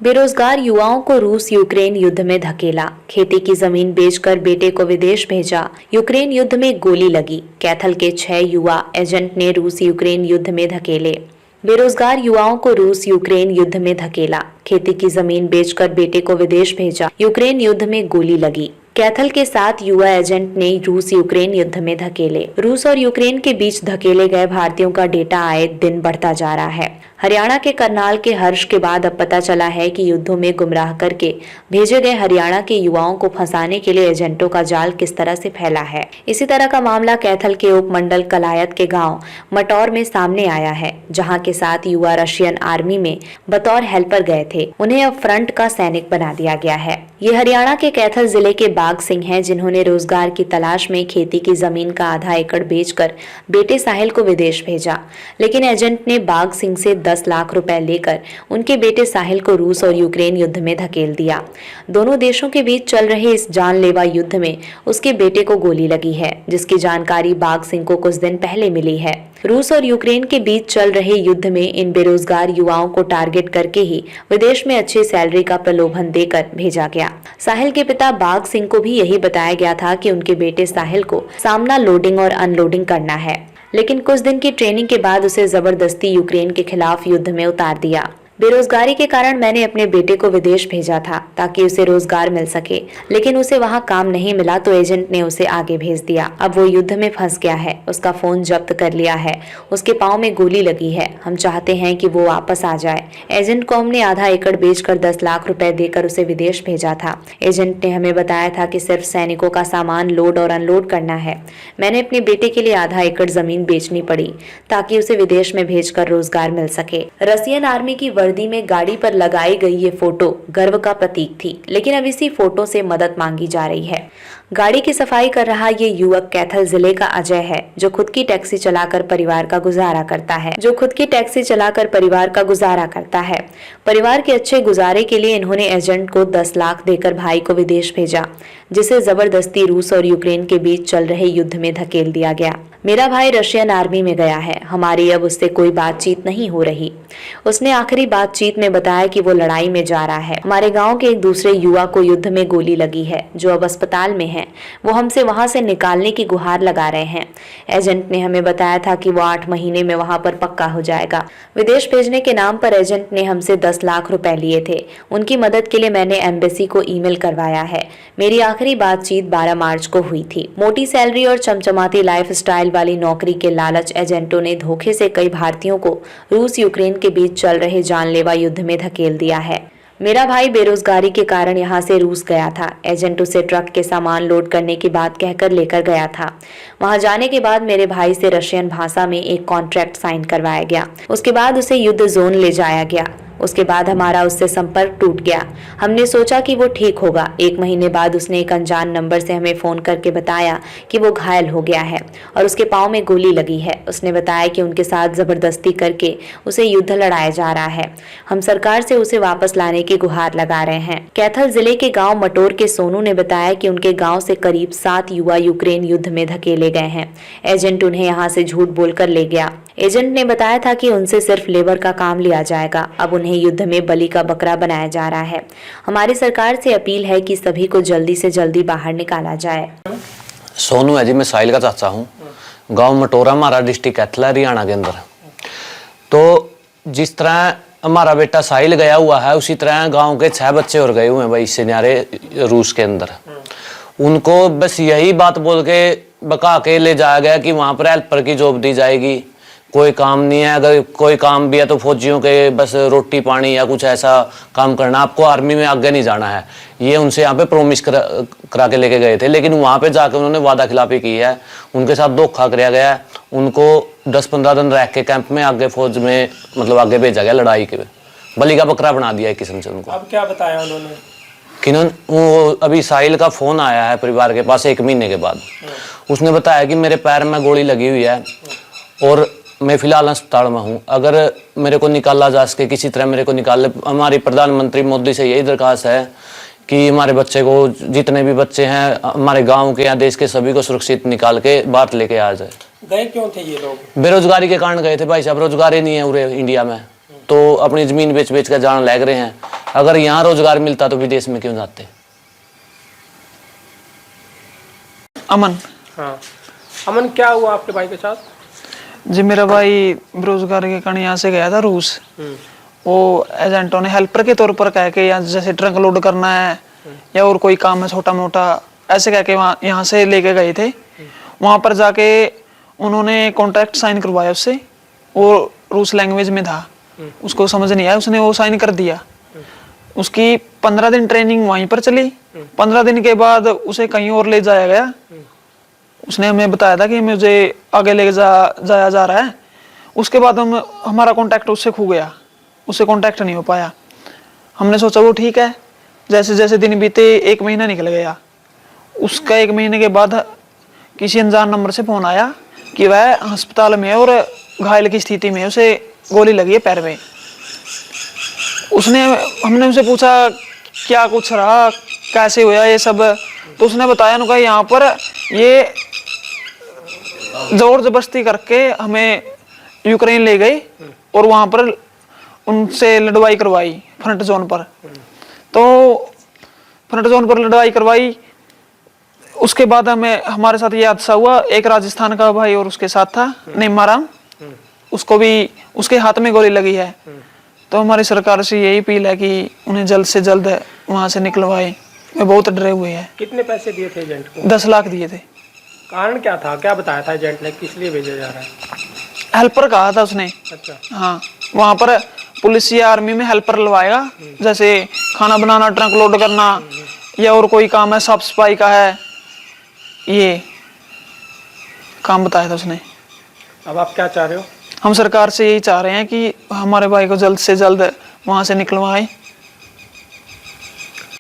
बेरोजगार युवाओं को रूस यूक्रेन युद्ध में धकेला, खेती की जमीन बेचकर बेटे को विदेश भेजा। यूक्रेन युद्ध में गोली लगी, कैथल के 6 युवा एजेंट ने रूस यूक्रेन युद्ध में धकेले। बेरोजगार युवाओं को रूस यूक्रेन युद्ध में धकेला, खेती की जमीन बेचकर बेटे को विदेश भेजा। यूक्रेन युद्ध में गोली लगी, कैथल के 7 युवा एजेंट ने रूस यूक्रेन युद्ध में धकेले। रूस और यूक्रेन के बीच धकेले गए भारतीयों का डेटा आए दिन बढ़ता जा रहा है। हरियाणा के करनाल के हर्ष के बाद अब पता चला है कि युद्धों में गुमराह करके भेजे गए हरियाणा के युवाओं को फंसाने के लिए एजेंटों का जाल किस तरह से फैला है। इसी तरह का मामला कैथल के उपमंडल कलायत के गांव मटौर में सामने आया है, जहां के 7 युवा रशियन आर्मी में बतौर हेल्पर गए थे। उन्हें अब फ्रंट का सैनिक बना दिया गया है। ये हरियाणा के कैथल जिले के बाग सिंह हैं, जिन्होंने रोजगार की तलाश में खेती की जमीन का आधा एकड़ बेचकर बेटे साहिल को विदेश भेजा। लेकिन एजेंट ने बाग सिंह से 10 लाख रुपए लेकर उनके बेटे साहिल को रूस और यूक्रेन युद्ध में धकेल दिया। दोनों देशों के बीच चल रहे इस जानलेवा युद्ध में उसके बेटे को गोली लगी है, जिसकी जानकारी बाग सिंह को कुछ दिन पहले मिली है। रूस और यूक्रेन के बीच चल रहे युद्ध में इन बेरोजगार युवाओं को टारगेट करके ही विदेश में अच्छी सैलरी का प्रलोभन देकर भेजा गया। साहिल के पिता बाग सिंह को भी यही बताया गया था कि उनके बेटे साहिल को सामना लोडिंग और अनलोडिंग करना है, लेकिन कुछ दिन की ट्रेनिंग के बाद उसे जबरदस्ती यूक्रेन के खिलाफ युद्ध में उतार दिया। बेरोजगारी के कारण मैंने अपने बेटे को विदेश भेजा था ताकि उसे रोजगार मिल सके, लेकिन उसे वहां काम नहीं मिला तो एजेंट ने उसे आगे भेज दिया। अब वो युद्ध में फंस गया है, उसका फोन जब्त कर लिया है, उसके पाँव में गोली लगी है। हम चाहते हैं कि वो वापस आ जाए। एजेंट को हमने आधा एकड़ बेचकर 10 लाख रुपए देकर उसे विदेश भेजा था। एजेंट ने हमें बताया था कि सिर्फ सैनिकों का सामान लोड और अनलोड करना है। मैंने अपने बेटे के लिए आधा एकड़ जमीन बेचनी पड़ी ताकि उसे विदेश में भेजकर रोजगार मिल सके। रशियन आर्मी की वर्दी में गाड़ी पर लगाई गई ये फोटो गर्व का प्रतीक थी, लेकिन अब इसी फोटो से मदद मांगी जा रही है। गाड़ी की सफाई कर रहा ये युवक कैथल जिले का अजय है, जो खुद की टैक्सी चलाकर परिवार का गुजारा करता है। परिवार के अच्छे गुजारे के लिए इन्होंने एजेंट को 10 लाख देकर भाई को विदेश भेजा, जिसे जबरदस्ती रूस और यूक्रेन के बीच चल रहे युद्ध में धकेल दिया गया। मेरा भाई रशियन आर्मी में गया है, हमारी अब उससे कोई बातचीत नहीं हो रही। उसने आखिरी बातचीत में बताया कि वो लड़ाई में जा रहा है। हमारे गांव के एक दूसरे युवा को युद्ध में गोली लगी है, जो अब अस्पताल में है। वो हमसे वहां से निकालने की गुहार लगा रहे हैं। एजेंट ने हमें बताया था कि वो 8 महीने में वहां पर पक्का हो जाएगा। विदेश भेजने के नाम पर एजेंट ने हमसे 10 लाख रुपए लिए थे। उनकी मदद के लिए मैंने एम्बेसी को ईमेल करवाया है। मेरी आखिरी बातचीत 12 मार्च को हुई थी। मोटी सैलरी और चमचमाती लाइफ स्टाइल वाली नौकरी के लालच एजेंटों ने धोखे से कई भारतीयों को रूस यूक्रेन के बीच चल रहे जानलेवा युद्ध में धकेल दिया है। मेरा भाई बेरोजगारी के कारण यहाँ से रूस गया था। एजेंट उसे ट्रक के सामान लोड करने की बात कहकर लेकर गया था। वहां जाने के बाद मेरे भाई से रशियन भाषा में एक कॉन्ट्रैक्ट साइन करवाया गया। उसके बाद उसे युद्ध जोन ले जाया गया। उसके बाद हमारा उससे संपर्क टूट गया। हमने सोचा कि वो ठीक होगा। 1 महीने बाद उसने एक अनजान नंबर से हमें फोन करके बताया कि वो घायल हो गया है और उसके पाँव में गोली लगी है। उसने बताया कि उनके साथ जबरदस्ती करके उसे युद्ध लड़ाया जा रहा है। हम सरकार से उसे वापस लाने की गुहार लगा रहे हैं। कैथल जिले के गांव मटोर के सोनू ने बताया कि उनके गांव से करीब 7 युवा यूक्रेन युद्ध में धकेले गए हैं। एजेंट उन्हें यहाँ से झूठ बोलकर ले गया। एजेंट ने बताया था कि उनसे सिर्फ लेबर का काम लिया जाएगा। अब उन्हें युद्ध में बलि का बकरा बनाया जा रहा है। हमारी सरकार से अपील है कि सभी को जल्दी से जल्दी बाहर निकाला जाए। सोनू है जी, मैं साहिल का चाचा हूँ। गांव मटोरा हमारा डिस्ट्रिक्ट कैथल हरियाणा के अंदर। तो जिस तरह हमारा बेटा साहिल गया हुआ है, उसी तरह गांव के 6 बच्चे और गए हुए हैं भाई इससे न्यारे रूस के अंदर। उनको बस यही बात बोल के बका के ले जाया गया कि वहां पर हेल्पर की जॉब दी जाएगी। कोई काम नहीं है, अगर कोई काम भी है तो फौजियों के बस रोटी पानी या कुछ ऐसा काम करना, आपको आर्मी में आगे नहीं जाना है। ये उनसे यहाँ पे प्रोमिस करा के लेके गए थे, लेकिन वहाँ पे जाके उन्होंने वादा खिलाफी की है। उनके साथ धोखा किया गया है। उनको 10-15 दिन रह के कैंप में आगे फौज में मतलब आगे भेजा गया, लड़ाई के बलि का बकरा बना दिया एक किस्म से उनको। अब क्या बताया उन्होंने? कि वो अभी साहिल का फोन आया है परिवार के पास 1 महीने के बाद। उसने बताया कि मेरे पैर में गोली लगी हुई है और मैं फिलहाल अस्पताल में हूँ। अगर मेरे को निकाला जा सके, किसी तरह मेरे को निकाल ले। हमारी प्रधानमंत्री मोदी से यही दरख्वास्त है कि हमारे बच्चे को, जितने भी बच्चे हैं हमारे गांव के या देश के, सभी को सुरक्षित निकाल के बाहर लेके आ जाए। गए क्यों थे ये लोग? बेरोजगारी के कारण गए थे भाई साहब। रोजगार ही नहीं है पूरे इंडिया में, तो अपनी जमीन बेच बेच कर जान लग रहे हैं। अगर यहाँ रोजगार मिलता तो विदेश में क्यों जाते। अमन। हाँ, अमन क्या हुआ आपके भाई के साथ? जी मेरा भाई बेरोजगार के कारण यहाँ से गया था रूस। वो एजेंटों ने हेल्पर के तौर पर कह के यहाँ जैसे ट्रक लोड करना है या और कोई काम है छोटा मोटा ऐसे कह के वहाँ यहाँ से लेके गए थे। वहाँ पर जाके उन्होंने कॉन्ट्रैक्ट साइन करवाया उससे, वो रूस लैंग्वेज में था, उसको समझ नहीं आया, उसने वो साइन कर दिया। उसकी 15 दिन ट्रेनिंग वहीं पर चली। 15 दिन के बाद उसे कहीं और ले जाया गया। उसने हमें बताया था कि मुझे आगे ले जाया जा रहा है। उसके बाद हमारा कांटेक्ट उससे खो गया, उससे कांटेक्ट नहीं हो पाया। हमने सोचा वो ठीक है। जैसे जैसे दिन बीते 1 महीना निकल गया। उसका 1 महीने के बाद किसी अनजान नंबर से फोन आया कि वह अस्पताल में है और घायल की स्थिति में, उसे गोली लगी है पैर में। हमने उनसे पूछा क्या कुछ रहा, कैसे हुआ ये सब, तो उसने बताया उनका यहाँ पर ये जोर जबरदस्ती करके हमें यूक्रेन ले गए और वहां पर उनसे लड़वाई करवाई फ्रंट जोन पर। तो फ्रंट जोन पर लड़ाई करवाई। उसके बाद हमारे साथ ये हादसा हुआ। एक राजस्थान का भाई और उसके साथ था नेमाराम, उसको भी उसके हाथ में गोली लगी है। तो हमारी सरकार से यही अपील है कि उन्हें जल्द से जल्द वहां से निकलवाए। वे बहुत डरे हुए हैं। कितने पैसे दिए थे एजेंट को? 10 लाख दिए थे। कारण क्या था, क्या बताया था एजेंट ने, किस लिए भेजा जा रहा है? हेल्पर कहा था उसने। अच्छा। हाँ, वहां पर पुलिस या आर्मी में हेल्पर लगवाएगा, जैसे खाना बनाना, ट्रक लोड करना या और कोई काम है, साफ सफाई का है, ये काम बताया था उसने। अब आप क्या चाह रहे हो? हम सरकार से यही चाह रहे हैं कि हमारे भाई को जल्द से जल्द वहां से निकलवाएं।